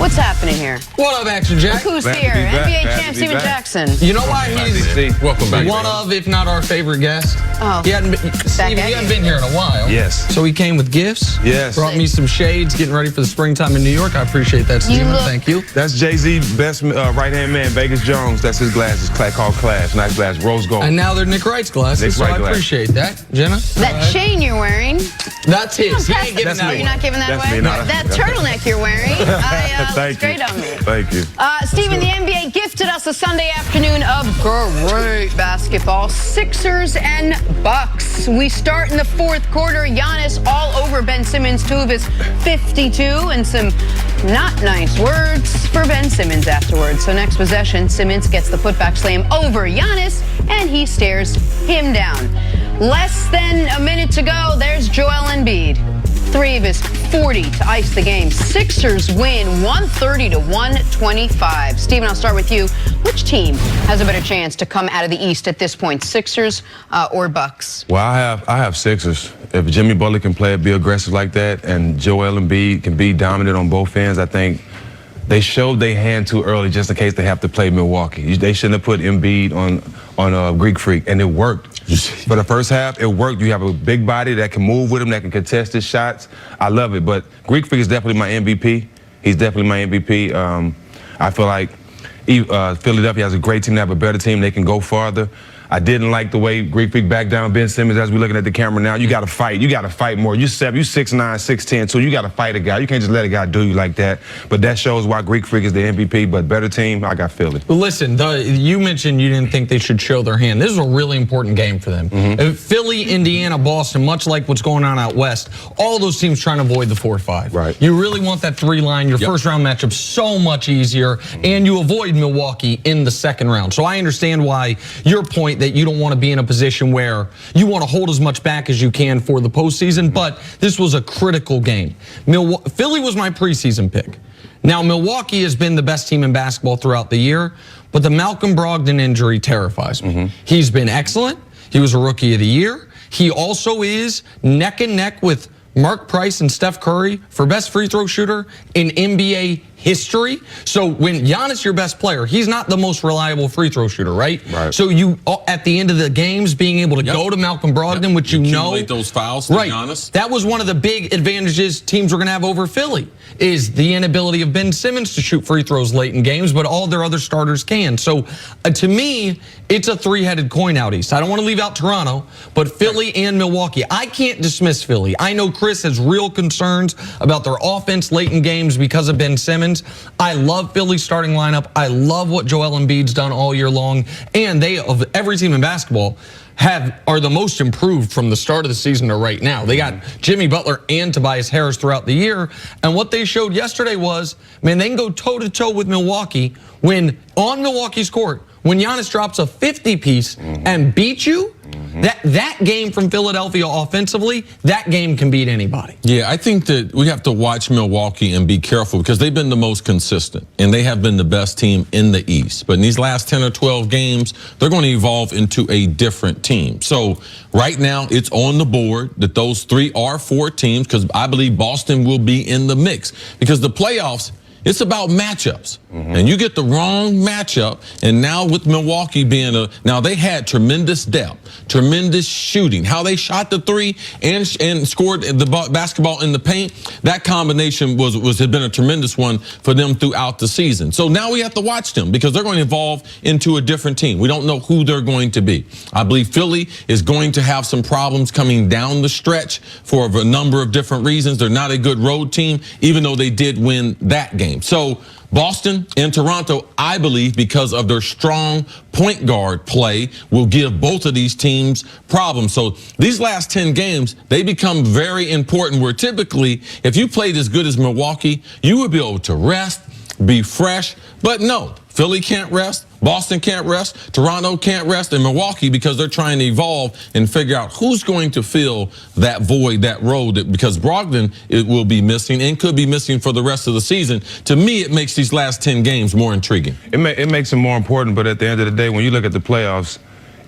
What's happening here? What up, Action Jack? Who's here? NBA champ Steven Jackson. You know why he's welcome back, one of, if not our favorite guest? Oh. He hadn't been, Steven, he hadn't been here in a while. Yes. So he came with gifts. Yes. Brought me some shades, getting ready for the springtime in New York. I appreciate that, Steven. Thank you. That's Jay-Z, best right-hand man, Vegas Jones. That's his glasses, called Clash. Nice glass, rose gold. And now they're Nick Wright's glasses, so I appreciate that. Jenna? That chain you're wearing. That's his. He ain't giving that You're not giving that away? That turtleneck you're wearing. Looks great on me. Thank you. Steven, the NBA gifted us a Sunday afternoon of great basketball. Sixers and Bucks. We start in the fourth quarter. Giannis all over Ben Simmons, 2 of his 52, and some not nice words for Ben Simmons afterwards. So next possession, Simmons gets the putback slam over Giannis, and he stares him down. Less than a minute to go, there's Joel Embiid. 3 of his 40 to ice the game. Sixers win 130-125. Steven, I'll start with you. Which team has a better chance to come out of the East at this point, Sixers or Bucks? Well, I have Sixers. If Jimmy Butler can play it, be aggressive like that, and Joel Embiid can be dominant on both ends, I think they showed their hand too early just in case they have to play Milwaukee. They shouldn't have put Embiid on Greek Freak, and it worked. For the first half, it worked. You have a big body that can move with him, that can contest his shots. I love it, but Greek Freak is definitely my MVP. He's definitely my MVP. I feel like Philadelphia has a great team. They have a better team. They can go farther. I didn't like the way Greek Freak backed down Ben Simmons as we're looking at the camera now. You got to fight. You got to fight more. You 6'9", 6'10", so you got to fight a guy. You can't just let a guy do you like that. But that shows why Greek Freak is the MVP. But better team, I got Philly. Listen, you mentioned you didn't think they should show their hand. This is a really important game for them. Philly, Indiana, Boston, much like what's going on out west, all those teams trying to avoid the 4-5. Right. You really want that 3 line. Your first round matchup so much easier, and you avoid Milwaukee in the second round. So I understand why your point that you don't want to be in a position where you want to hold as much back as you can for the postseason, but this was a critical game. Philly was my preseason pick. Now, Milwaukee has been the best team in basketball throughout the year, but the Malcolm Brogdon injury terrifies me. He's been excellent. He was a Rookie of the Year. He also is neck and neck with Mark Price and Steph Curry for best free throw shooter in NBA history. So when Giannis, your best player, he's not the most reliable free throw shooter, right? So you, at the end of the games, being able to go to Malcolm Brogdon, which you know, those fouls to Giannis. That was one of the big advantages teams were going to have over Philly, is the inability of Ben Simmons to shoot free throws late in games, but all their other starters can. So to me, it's a 3-headed coin out east. I don't want to leave out Toronto, but Philly and Milwaukee. I can't dismiss Philly. I know Chris has real concerns about their offense late in games because of Ben Simmons. I love Philly's starting lineup. I love what Joel Embiid's done all year long. And they, of every team in basketball, are the most improved from the start of the season to right now. They got Jimmy Butler and Tobias Harris throughout the year. And what they showed yesterday was, man, they can go toe-to-toe with Milwaukee when on Milwaukee's court, when Giannis drops a 50-piece and beats you. That game from Philadelphia offensively, that game can beat anybody. Yeah, I think that we have to watch Milwaukee and be careful because they've been the most consistent and they have been the best team in the East. But in these last 10 or 12 games, they're going to evolve into a different team. So right now, it's on the board that those 3 are 4 teams because I believe Boston will be in the mix because the playoffs, it's about matchups. And you get the wrong matchup, and now with Milwaukee being now they had tremendous depth, tremendous shooting. How they shot the 3 and scored the basketball in the paint, that combination had been a tremendous one for them throughout the season. So now we have to watch them because they're going to evolve into a different team. We don't know who they're going to be. I believe Philly is going to have some problems coming down the stretch for a number of different reasons. They're not a good road team, even though they did win that game. So Boston and Toronto, I believe, because of their strong point guard play, will give both of these teams problems. So these last 10 games, they become very important where typically, if you played as good as Milwaukee, you would be able to rest, be fresh. But no, Philly can't rest. Boston can't rest, Toronto can't rest, and Milwaukee, because they're trying to evolve and figure out who's going to fill that void, that role, because Brogdon will be missing and could be missing for the rest of the season. To me, it makes these last 10 games more intriguing. It makes them more important, but at the end of the day, when you look at the playoffs,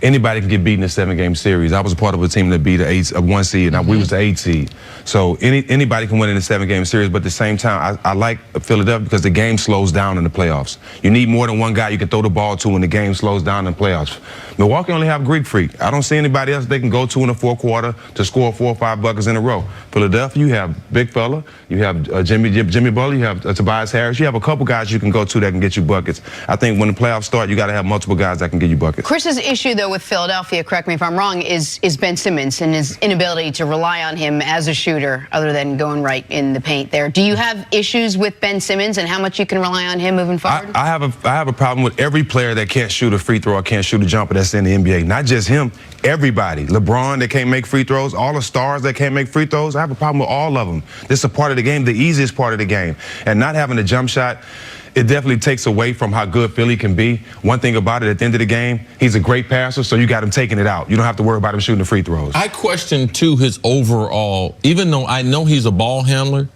anybody can get beat in a 7-game series. I was a part of a team that beat a 1 seed, and we was the 8 seed. So anybody can win in a 7-game series, but at the same time, I like Philadelphia because the game slows down in the playoffs. You need more than one guy you can throw the ball to when the game slows down in the playoffs. Milwaukee only have Greek Freak. I don't see anybody else they can go to in the fourth quarter to score 4 or 5 buckets in a row. Philadelphia, you have Big Fella, you have Jimmy Butler, you have Tobias Harris. You have a couple guys you can go to that can get you buckets. I think when the playoffs start, you got to have multiple guys that can get you buckets. Chris's issue, though, with Philadelphia, correct me if I'm wrong, is Ben Simmons and his inability to rely on him as a shooter other than going right in the paint there. Do you have issues with Ben Simmons and how much you can rely on him moving forward? I have a problem with every player that can't shoot a free throw or can't shoot a jumper that's in the NBA. Not just him, everybody. LeBron that can't make free throws, all the stars that can't make free throws. I have a problem with all of them. This is a part of the game, the easiest part of the game. And not having a jump shot, it definitely takes away from how good Philly can be. One thing about it, at the end of the game, he's a great passer, so you got him taking it out. You don't have to worry about him shooting the free throws. I question, too, his overall, even though I know he's a ball handler,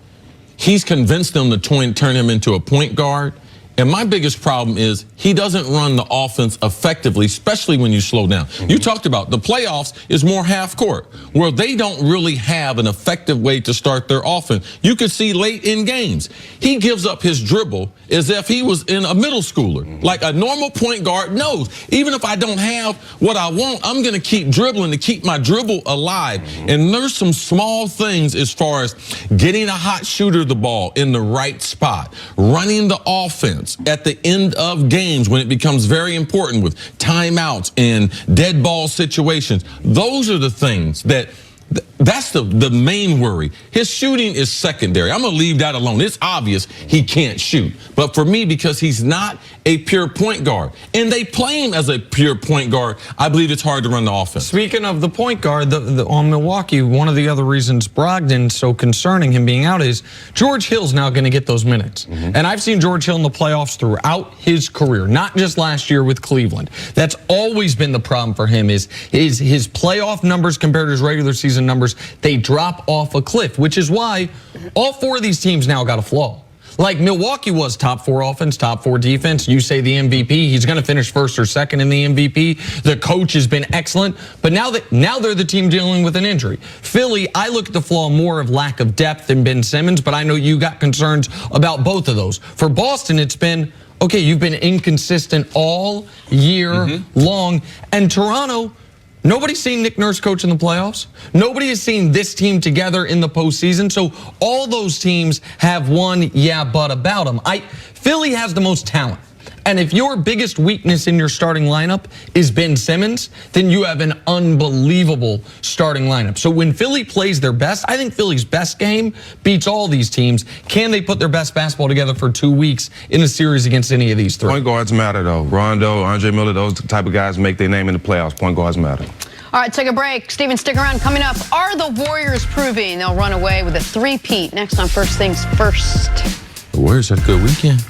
he's convinced them to turn him into a point guard. And my biggest problem is he doesn't run the offense effectively, especially when you slow down. You talked about the playoffs is more half court, where they don't really have an effective way to start their offense. You could see late in games, he gives up his dribble as if he was in a middle schooler. Like a normal point guard knows, even if I don't have what I want, I'm going to keep dribbling to keep my dribble alive. And there's some small things as far as getting a hot shooter the ball in the right spot, running the offense at the end of games when it becomes very important with timeouts and dead ball situations. Those are the things that's the main worry. His shooting is secondary. I'm going to leave that alone. It's obvious he can't shoot. But for me, because he's not a pure point guard, and they play him as a pure point guard, I believe it's hard to run the offense. Speaking of the point guard, on Milwaukee, one of the other reasons Brogdon's so concerning him being out is George Hill's now going to get those minutes. And I've seen George Hill in the playoffs throughout his career, not just last year with Cleveland. That's always been the problem for him is his playoff numbers compared to his regular season numbers, they drop off a cliff, which is why all 4 of these teams now got a flaw. Like Milwaukee was top 4 offense, top 4 defense. You say the MVP, he's going to finish first or second in the MVP. The coach has been excellent, but now they're the team dealing with an injury. Philly, I look at the flaw more of lack of depth than Ben Simmons, but I know you got concerns about both of those. For Boston, it's been, okay, you've been inconsistent all year long. And Toronto, nobody's seen Nick Nurse coach in the playoffs. Nobody has seen this team together in the postseason. So all those teams have one yeah but about them. Philly has the most talent. And if your biggest weakness in your starting lineup is Ben Simmons, then you have an unbelievable starting lineup. So when Philly plays their best, I think Philly's best game beats all these teams. Can they put their best basketball together for 2 weeks in a series against any of these 3? Point guards matter, though. Rondo, Andre Miller, those type of guys make their name in the playoffs. Point guards matter. All right, take a break. Steven, stick around. Coming up, are the Warriors proving they'll run away with a 3-peat? Next on First Things First. The Warriors had a good weekend.